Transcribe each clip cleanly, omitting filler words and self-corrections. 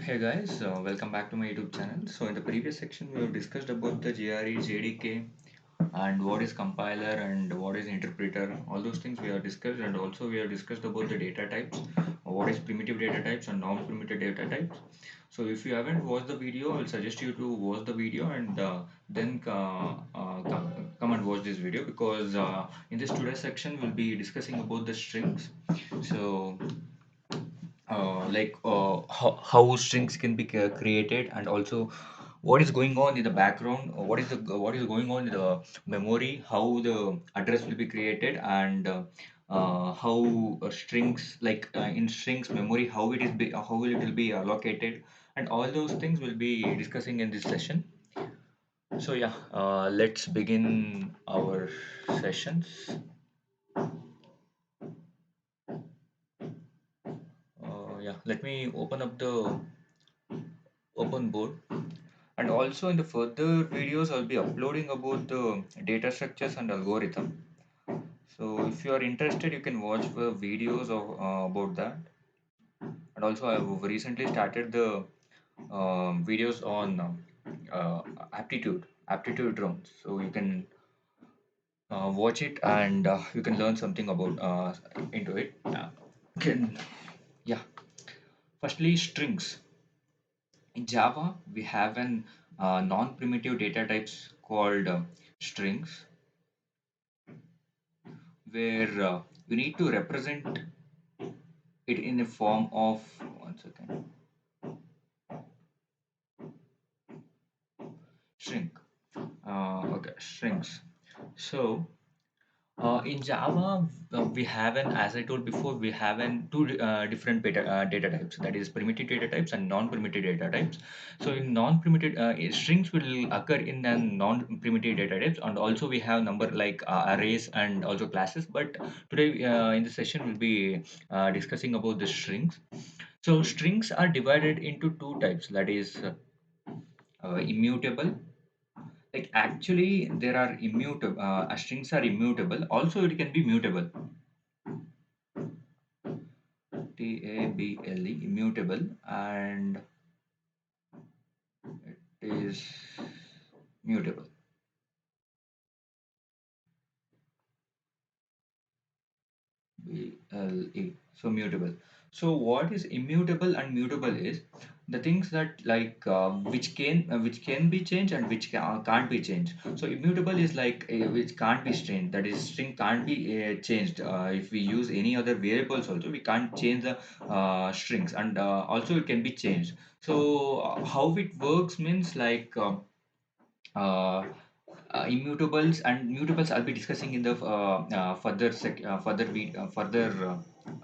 Hey guys, welcome back to my YouTube channel. So in the previous section, we have discussed about the GRE, JDK, and what is compiler and what is interpreter. All those things we have discussed, and also we have discussed about the data types, what is primitive data types and non-primitive data types. So if you haven't watched the video, I'll suggest you to watch the video and then come and watch this video because in this today's section we'll be discussing about the strings. So how strings can be created and also what is going on in the background, what is going on in the memory, how the address will be created, and how strings in strings memory how will it will be allocated, and all those things we'll be discussing in this session. So yeah, let's begin our sessions. Yeah, let me open up the open board. And also in the further videos, I'll be uploading about the data structures and algorithm. So if you are interested, you can watch the videos about that. And also, I've recently started the videos on aptitude rounds. So you can watch it and you can learn something about into it. Can yeah. Firstly, strings. In Java, we have an non-primitive data types called strings, where you need to represent it in a form of one second string. Okay, strings. So in Java, we have an, as I told before, we have an two different data types. That is primitive data types and non-primitive data types. So in non-primitive strings will occur in a non-primitive data types, and also we have number like arrays and also classes. But today in this session, we'll be discussing about the strings. So strings are divided into two types. That is immutable. Like actually, there are immutable. Strings are immutable. Also, it can be mutable. Table, immutable, and it is mutable. BLE. So mutable. So what is immutable and mutable is the things that which can be changed and which can't be changed. So immutable is like which can't be changed. That is string can't be changed. If we use any other variables also we can't change the strings, and also it can be changed. So how it works means uh, immutables and mutables I'll be discussing in the further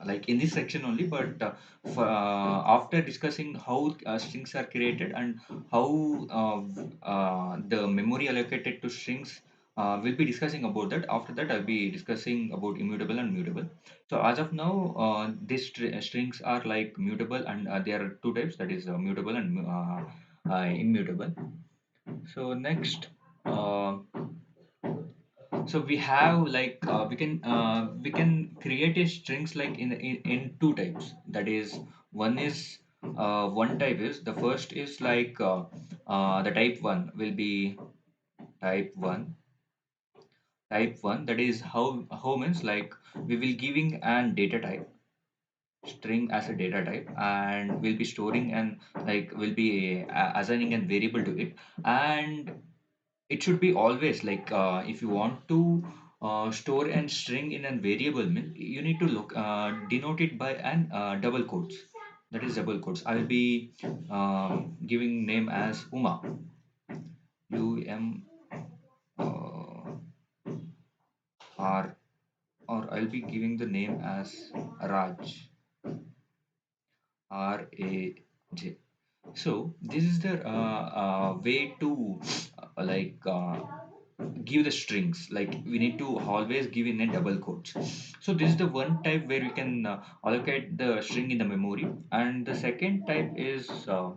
like in this section only, but after discussing how strings are created and how the memory allocated to strings, we'll be discussing about that. After that I'll be discussing about immutable and mutable. So as of now, these strings are like mutable, and there are two types, that is mutable and immutable. So next, uh, so we have we can create a strings like in two types. That is, one type is the first is the type one will be type one. Type one, that is how means like we will giving an data type string as a data type, and we'll be storing and like we'll be assigning a variable to it. And it should be always if you want to store and string in a variable mean you need to look denote it by an double quotes. That is double quotes. I will be giving name as Uma. Um r, or I'll be giving the name as Raj. Raj. So this is the way to give the strings. Like we need to always give in a double quotes. So this is the one type where we can allocate the string in the memory, and the second type is the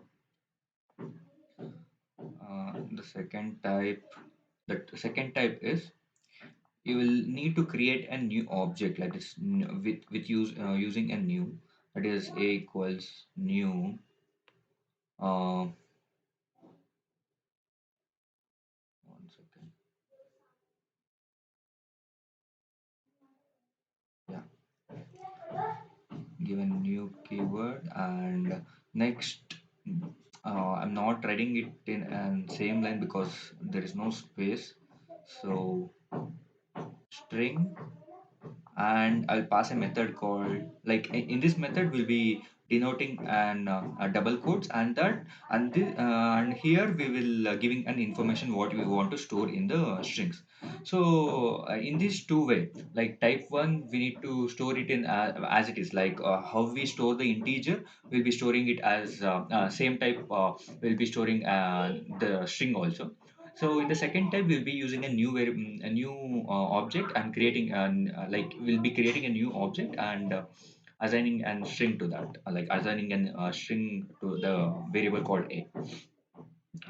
second type. The second type is you will need to create a new object like this with using a new, that is a equals new Uh, One second. Yeah, give a new keyword and next. I'm not writing it in same line because there is no space. So string, and I'll pass a method called like in this method we'll be denoting an a double quotes and that and here we will giving an information what we want to store in the strings. So in this two way, like type 1 we need to store it in as it is, like how we store the integer, we'll be storing it as same type, we'll be storing the string also. So in the second type, we'll be using a new object and creating an like we'll be creating a new object and assigning an string to that, like assigning an string to the variable called a.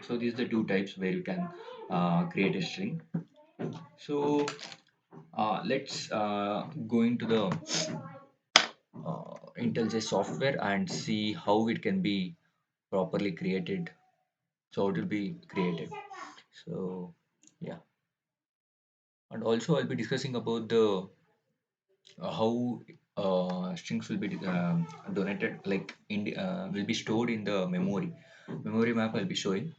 So these are the two types where you can create a string. So let's go into the IntelliJ software and see how it can be properly created. So it will be created. So yeah, and also I'll be discussing about the how strings will be donated, like will be stored in the memory map I'll be showing.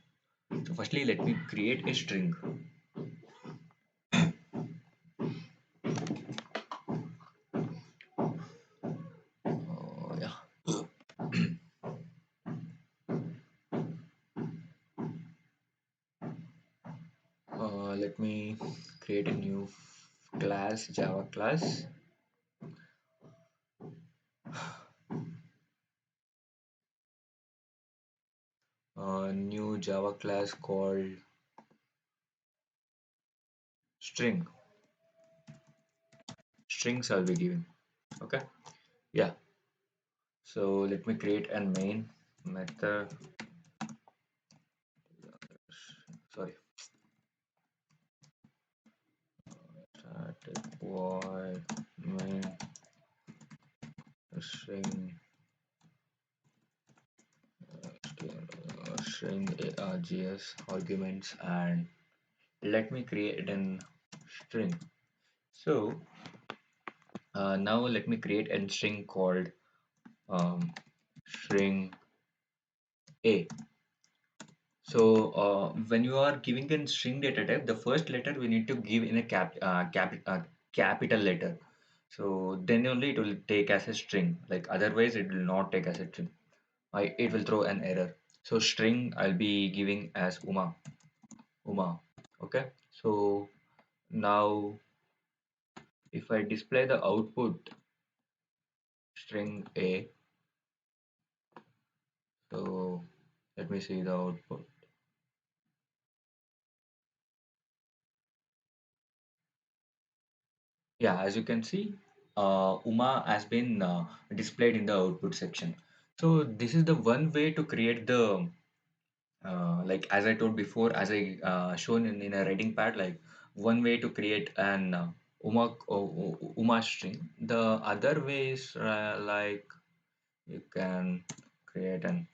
So firstly let me create a string. Yeah, let me create a new class, Java class. New Java class called string. Strings I'll be giving. Okay, yeah. So let me create a main method. Sorry, static void main string string args arguments, and let me create an string. So now let me create a string called string a. So when you are giving a string data type, the first letter we need to give in a capital letter. So then only it will take as a string. Like otherwise, it will not take as a string. It will throw an error. So string I'll be giving as Uma. Okay. So now if I display the output string A, so let me see the output. Yeah, as you can see, Uma has been displayed in the output section. So this is the one way to create the like as I told before, as I shown in a writing pad, like one way to create an Uma string. The other way is like you can create an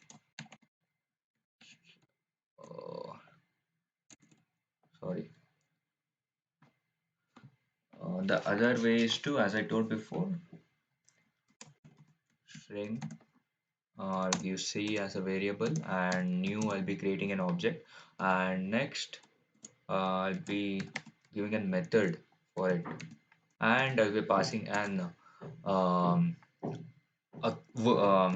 uh, sorry. The other way is to, as I told before, string give C as a variable and new I'll be creating an object, and next I'll be giving a method for it, and I'll be passing an um,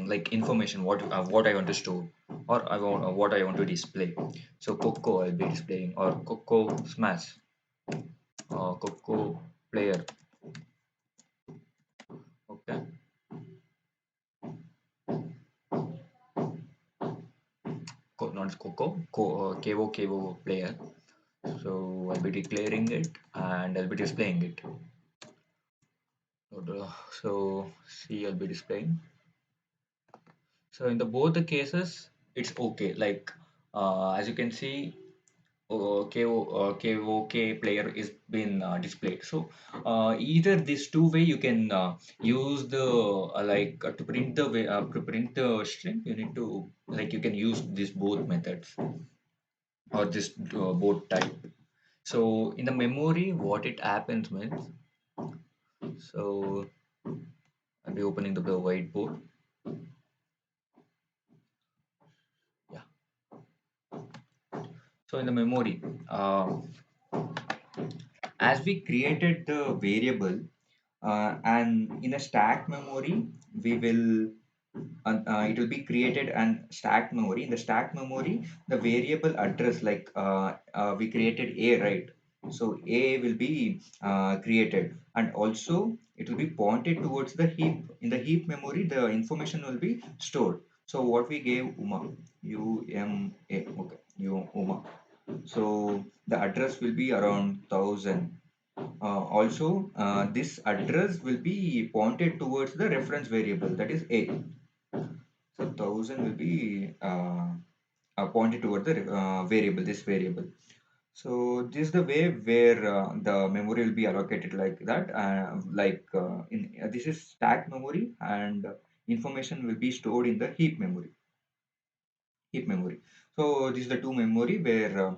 like information what I want to store, or I want what I want to display. So Coco I'll be displaying, or Coco Smash, Coco player. Okay, not Coco, Kevo player. So I'll be declaring it and I'll be displaying it. So see, I'll be displaying. So in the both the cases, it's okay. Like as you can see, KOK player is been displayed. So either this two way you can use the to print the to print the string. You need to like you can use these both methods or this both type. So in the memory, what it happens means, so I'll be opening the whiteboard. Yeah. So in the memory, as we created the variable, and in a stack memory, we will it will be created and stack memory. In the stack memory, the variable address we created a, right? So a will be created, and also it will be pointed towards the heap. In the heap memory, the information will be stored. So what we gave Uma, UMA, okay, Uma. So the address will be around 1000. This address will be pointed towards the reference variable, that is a. So 1000 will be pointed toward the variable, this variable. So this is the way where the memory will be allocated like that. In this is stack memory, and information will be stored in the heap memory. So this is the two memory where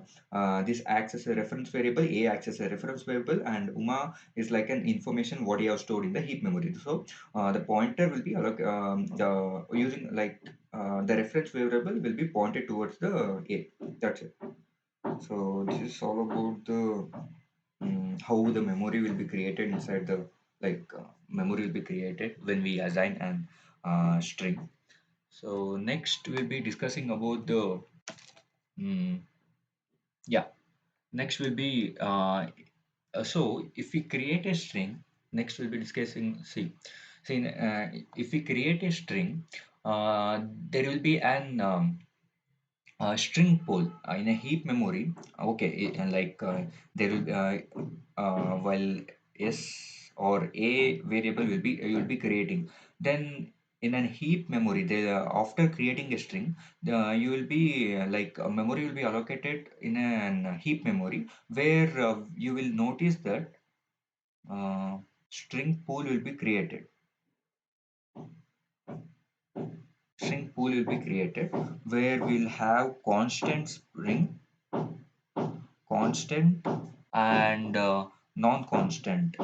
this acts as a reference variable, A acts as a reference variable, and UMA is like an information what you have stored in the heap memory. So the pointer will be the using the reference variable will be pointed towards the A. That's it. So this is all about the how the memory will be created inside the memory will be created when we assign an string. So next we'll be discussing about the mm, yeah. Next will be so if we create a string. Next we'll be discussing if we create a string, there will be an string pool in a heap memory. Okay, there will while s or a variable will be you will be creating. Then in a heap memory, after creating a string, you will be memory will be allocated in a heap memory where you will notice that string pool will be created. String pool will be created where we'll have constant and non-constant.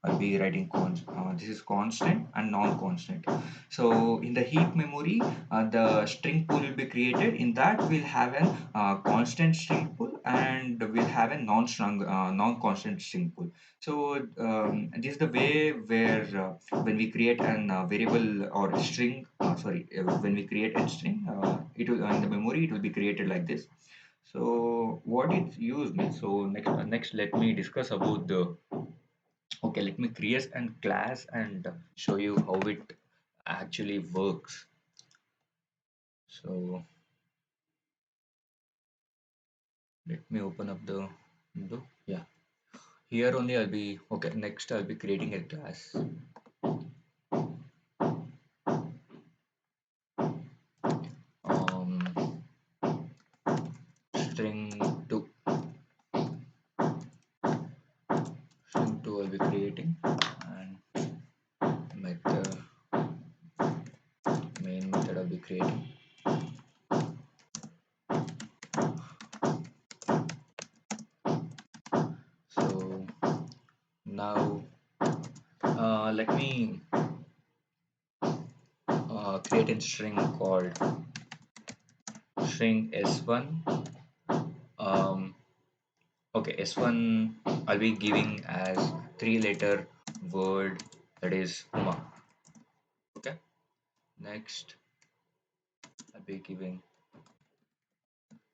I'll be writing this is constant and non-constant. So in the heap memory, the string pool will be created. In that, we'll have an constant string pool, and we'll have a non-constant string pool. So this is the way where when we create an variable or a string, when we create a string, it will in the memory it will be created like this. So what it used means. So next let me discuss about the. Okay, let me create a class and show you how it actually works. So let me open up the window. Yeah, here only I'll be okay. Next, I'll be creating a class. Um, string two. String two I'll be creating, and method main method I'll be creating. So now let me create a string called string s1. um, okay, s1 I'll be giving as 3-letter word, that is Uma. Okay, next I'll be giving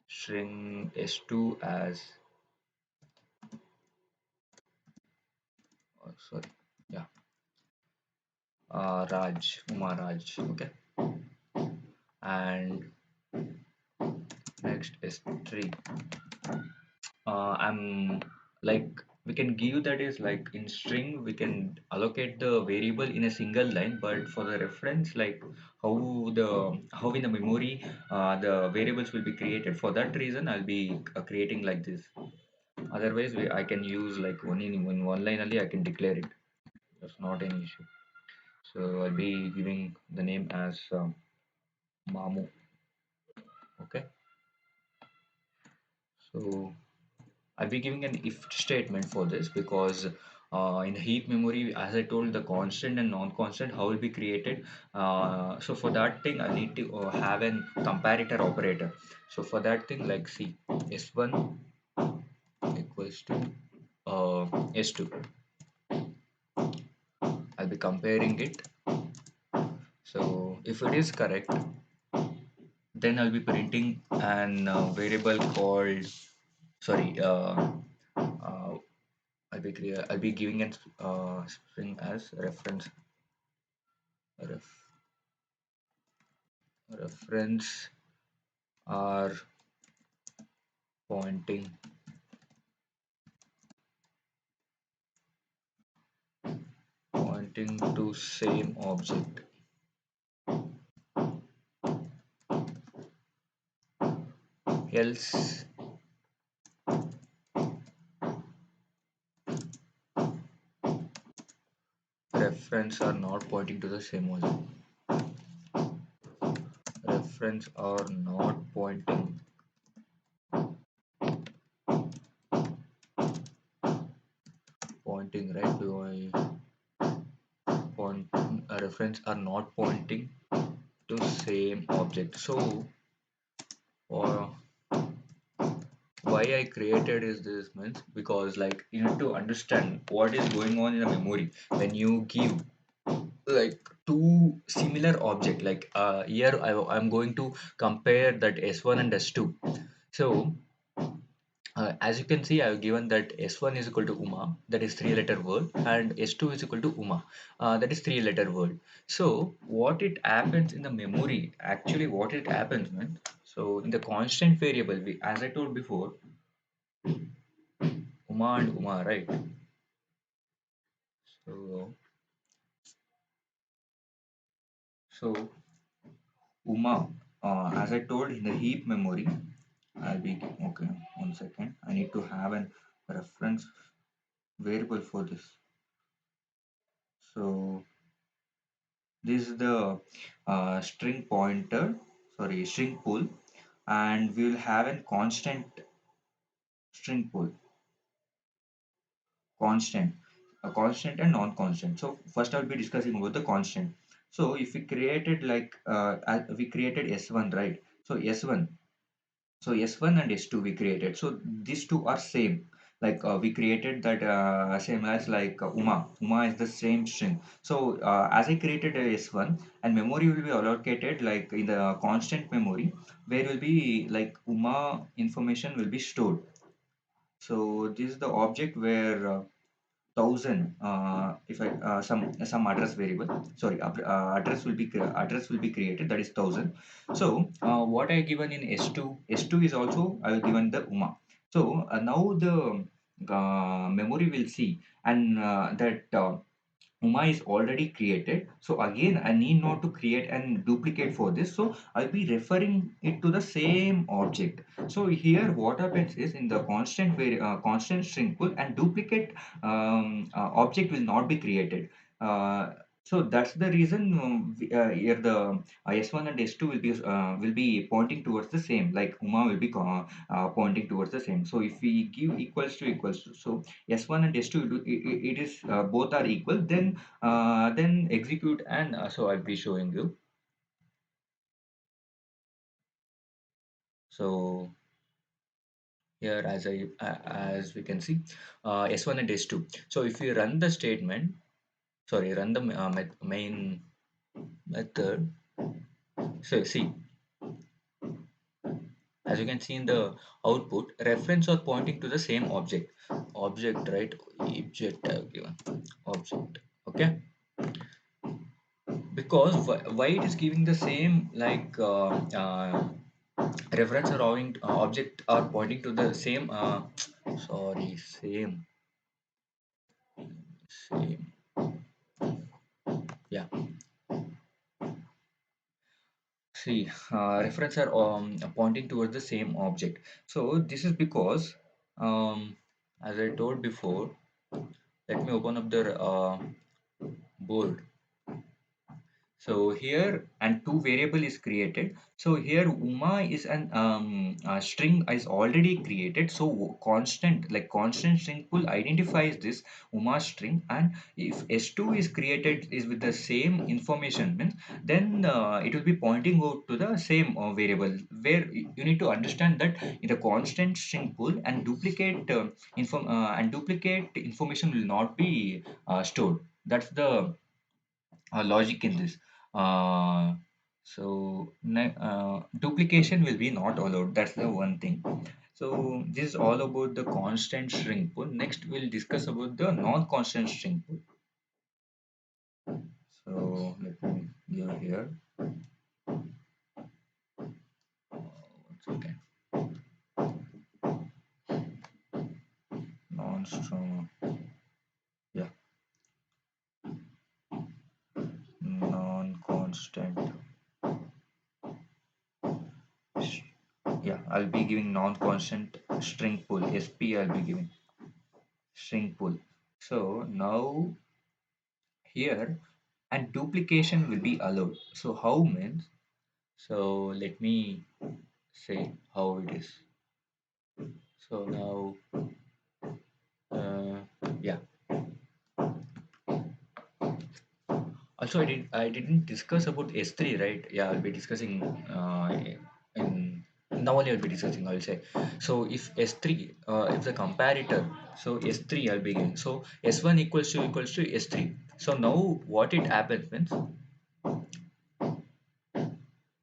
string s2 as sorry, yeah, Raj, Uma Raj. Okay, and next is 3. I'm like we can give that is like in string we can allocate the variable in a single line, but for the reference like how the how in the memory the variables will be created, for that reason I'll be creating like this. Otherwise I can use like in one line only I can declare it. That's not an issue. So I'll be giving the name as Mamu. Okay. So I'll be giving an if statement for this because in heap memory, as I told, the constant and non-constant how will be created. So for that thing, I need to have an comparator operator. So for that thing, like see, S1 equals to S2. I'll be comparing it. So if it is correct, then I'll be printing an variable called sorry. I'll be clear. I'll be giving it string as reference. Reference are pointing to same object. Else reference are not pointing to the same object. Reference are not pointing right. Do I point reference are not pointing to same object. So or why I created is this means because like you need to understand what is going on in a memory when you give like two similar object like here I'm going to compare that S1 and S2. So as you can see I've given that S1 is equal to Uma, that is three letter word, and S2 is equal to Uma, that is three letter word. So what it happens in the memory, actually what it happens man, so in the constant variable we, as I told before, Uma and Uma, right? So so Uma, as I told in the heap memory, I'll be okay. 1 second. I need to have an reference variable for this. So this is the string pointer, sorry, string pool, and we will have a constant string pool, constant, a constant and non-constant. So first I'll be discussing about the constant. So if we created like we created S1, right? So S1. So S1 and S2 we created. So these two are same. Like we created that same as like Uma. Uma is the same string. So as I created a S1 and memory will be allocated like in the constant memory where will be like Uma information will be stored. So this is the object where 1,000 if I some address variable, sorry, address will be created, that is 1,000. So what I given in S2 is also I will given the Uma. So now the memory will see and that Uma is already created. So again, I need not to create and duplicate for this. So I'll be referring it to the same object. So here what happens is in the constant string pool and duplicate object will not be created. So that's the reason here the S1 and S2 will be pointing towards the same. Like Uma will be pointing towards the same. So if we give equals to, so S1 and S2 it is both are equal, then execute and so I'll be showing you. So here as we can see S1 and S2. So if we run the statement, sorry, run the main method. So see, as you can see in the output, reference are pointing to the same object. Object, right? Object I have given. Object. Okay. Because why it is giving the same like reference or object are pointing to the same sorry, same. Same. Yeah. See, reference are pointing towards the same object. So this is because, as I told before, let me open up the board. So here and two variable is created. So here Uma is an string is already created. So constant like constant string pool identifies this Uma string, and if S2 is created is with the same information means then it will be pointing out to the same variable, where you need to understand that in the constant string pool and duplicate information will not be stored. That's the logic in this. Uh, duplication will be not allowed. That's the one thing. So this is all about the constant string pool. Next, we'll discuss about the non-constant string pool. So let me go here. One Non-strong, yeah, non-constant. Yeah, I'll be giving non-constant string pool. SP, I'll be giving string pool. So now here and duplication will be allowed. So how means, so let me say how it is. So now yeah, also I didn't discuss about S3, right? Yeah, I'll be discussing in now only I'll be discussing, I'll say. So if S3, if the comparator, so S3 I'll be giving, so S1 equals to S3. So now what it happens means,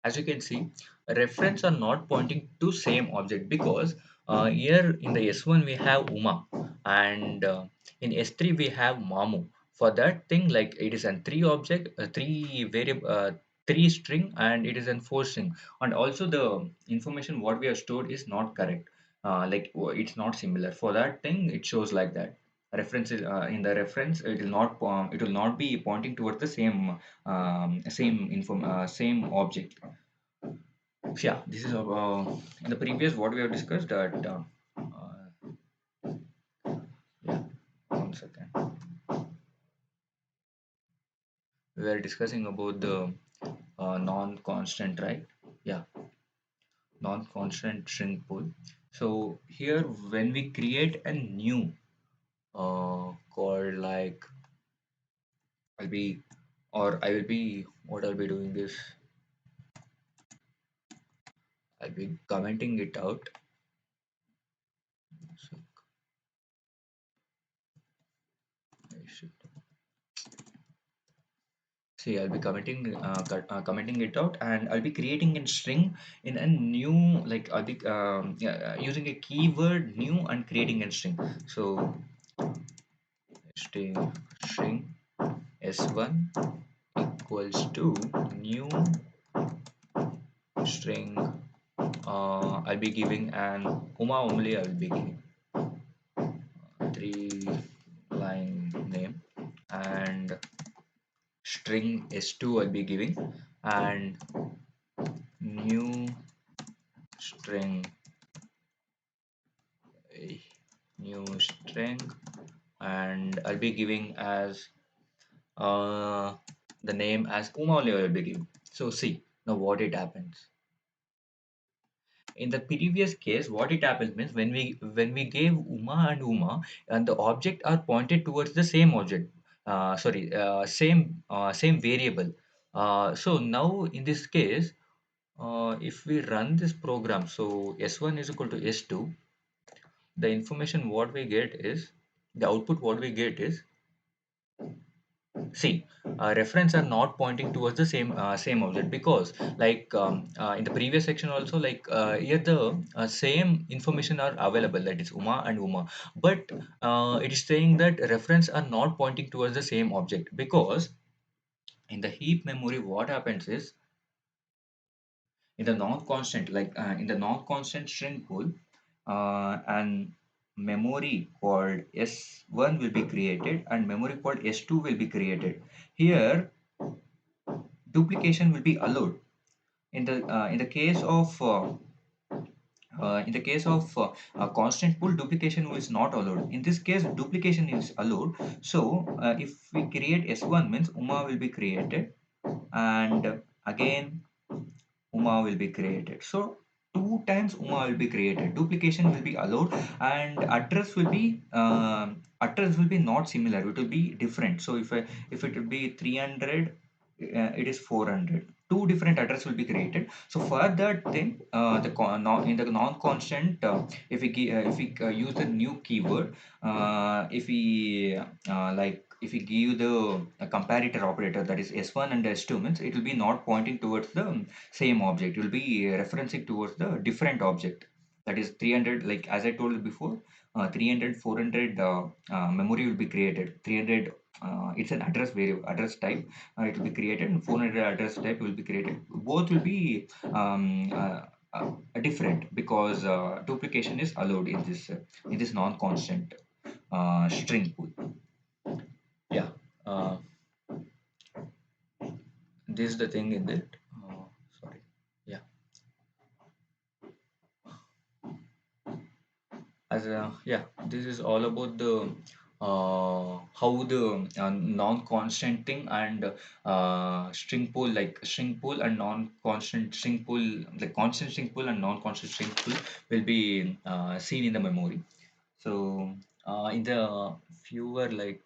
as you can see, reference are not pointing to same object, because here in the S1 we have Uma, and in S3 we have Mamu. For that thing, like it is an three object, three variable, three string, and it is an four string, and also the information what we have stored is not correct. It's not similar. For that thing, it shows like that. Reference is in the reference, it will not be pointing towards the same object. So yeah, this is in the previous what we have discussed that. Yeah, 1 second. We were discussing about the non-constant, right? Yeah, non-constant string pool. So here, when we create a new called like, I'll be I will be what I'll be doing is I'll be commenting it out. So I should see, I'll be commenting it out, and I'll be creating a string in a new, like yeah, using a keyword new and creating a string. So string s1 equals to new string. I'll be giving an Uma only. I'll be giving three line name, and string s2 I'll be giving, and new string, a new string, and I'll be giving as uh, the name as Uma only I'll be giving. So see now what it happens. In the previous case, what it happens means, when we gave Uma and the object are pointed towards the same object. Sorry, same variable. So now in this case, if we run this program, so S1 is equal to S2, the information what we get is, the output what we get is, see, reference are not pointing towards the same object, because in the previous section also, here the same information are available, that is Uma and Uma, but it is saying that reference are not pointing towards the same object, because in the heap memory what happens is, in the non-constant string pool, and memory called S1 will be created and memory called S2 will be created. Here duplication will be allowed. In the case of constant pool, duplication is not allowed. In this case, duplication is allowed. So, if we create S1 means Uma will be created, and again Uma will be created. So, two times Uma will be created. Duplication will be allowed, and address will be not similar. It will be different. So, if it will be 300, it is 400. Two different address will be created. So for that thing, in the non-constant, if we use the new keyword, if we give the comparator operator, that is S1 and S2 means it will be not pointing towards the same object. It will be referencing towards the different object. That is 300, like as I told you before, 300, 400 memory will be created. 300, it's an address variable, address type. It will be created, and 400 address type will be created. Both will be different because duplication is allowed in this non-constant string pool. Yeah, uh, this is the thing in it. Sorry. Yeah, yeah, this is all about the how the non-constant thing and string pool, like string pool and non-constant string pool, like constant string pool and non-constant string pool will be seen in the memory. So in the fewer, like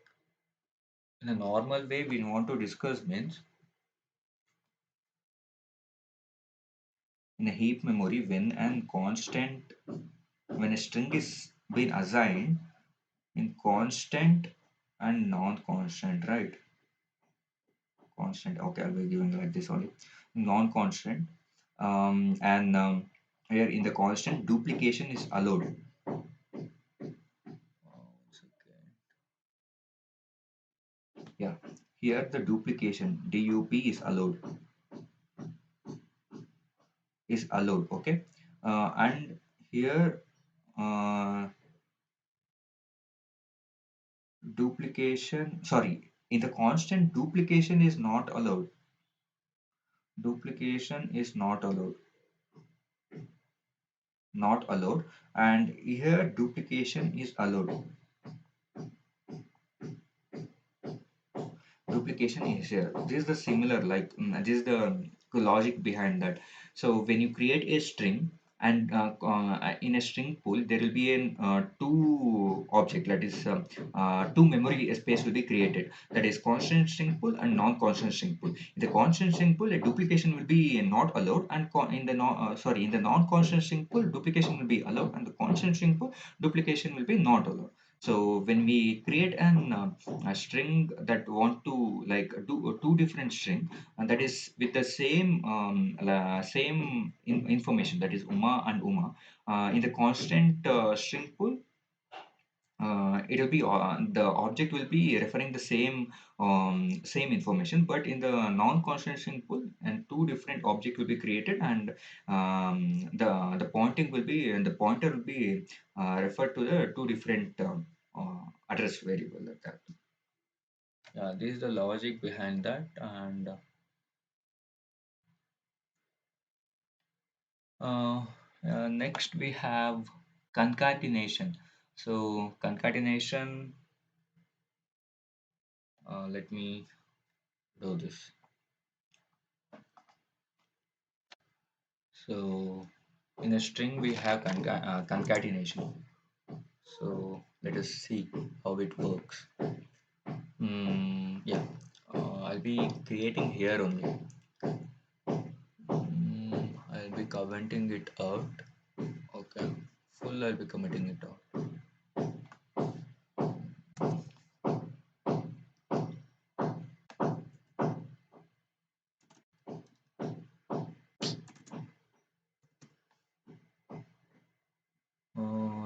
in a normal way we want to discuss means, in a heap memory, when a string is been assigned in constant and non-constant, right? Constant, okay, I'll be giving like this only. Non-constant, and here in the constant, duplication is allowed. Once again. Yeah, here the duplication dup is allowed. Okay, and here duplication, sorry, in the constant, duplication is not allowed. Duplication is not allowed, and here duplication is allowed. Duplication is here. This is the similar, like this is the logic behind that. So when you create a string, and in a string pool there will be an two object, that is two memory space will be created, that is constant string pool and non-constant string pool. In the constant string pool, a duplication will be not allowed, and in the in the non-constant string pool, duplication will be allowed, and the constant string pool, duplication will be not allowed. So when we create a string that want to like do two different string, and that is with the same information, that is Uma and Uma, in the constant string pool, it will be the object will be referring the same information, but in the non-constant string pool, and two different object will be created, and the pointing will be, and the pointer will be referred to the two different address variable, like that. Yeah, this is the logic behind that. And uh, next we have concatenation. So concatenation, let me do this. So in a string we have concatenation. So let us see how it works. Yeah, I'll be creating here only. I'll be commenting it out. Okay, full I'll be commenting it out.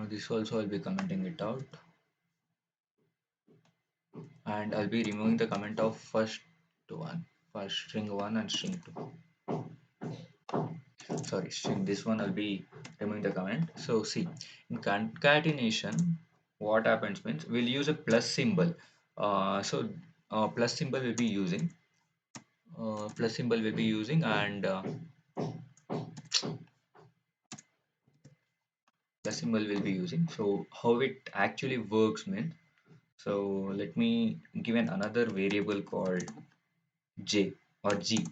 This also I'll be commenting it out, and I'll be removing the comment of first string 1 and string 2. sorry, string. This one I'll be removing the comment. So see, in concatenation, what happens means we'll use a plus symbol. Plus symbol will be using. Plus symbol will be using and plus symbol will be using. So how it actually works means. So let me give another variable called j or g.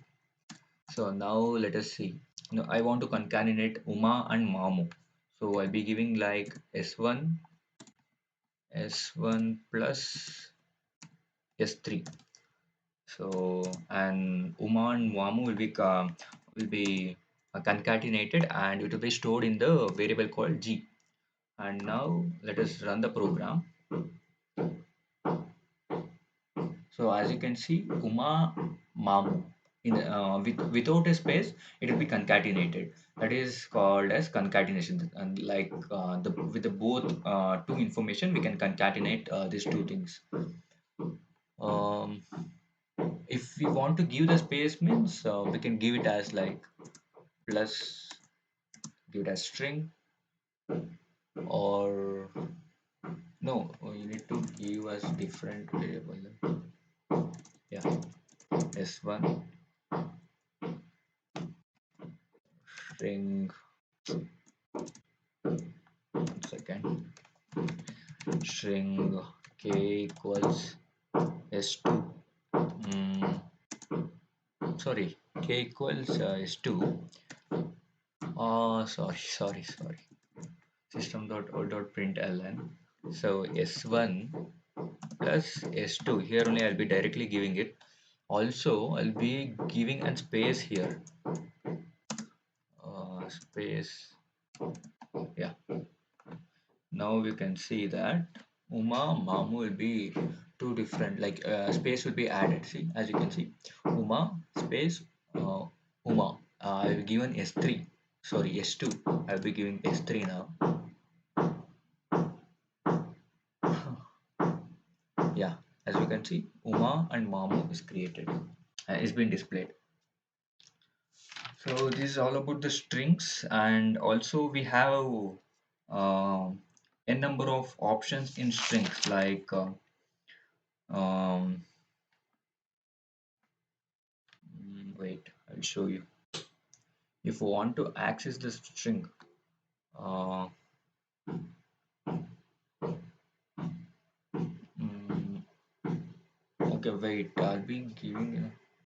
So now let us see. Now I want to concatenate Uma and Mamu. So I'll be giving like S1 plus S3. So and Uma and Mamu will be concatenated and it will be stored in the variable called G. And now let us run the program. So as you can see, Uma Mamu without a space, it will be concatenated. That is called as concatenation. And like with the both two information, we can concatenate these two things. Um, if we want to give the space means we can give it as like plus, give it as string, or no, you need to give us different variable. Yeah, S1 string. One second. String k equals s2. mm, Sorry, k equals s2. Sorry, system.out.println. So s1 plus s2, here only I'll be directly giving it. Also I'll be giving a space here, space. Yeah, now we can see that Uma Mamu will be two different, like space will be added. See, as you can see, Uma space uh, Uma. I've given S3. Sorry, S2. I'll be giving S3 now. Yeah, as you can see, Uma and Mamu is created. It's been displayed. So this is all about the strings, and also we have a number of options in strings like um, wait, I'll show you. If you want to access the string, uh, mm, okay, wait, I'll be giving you.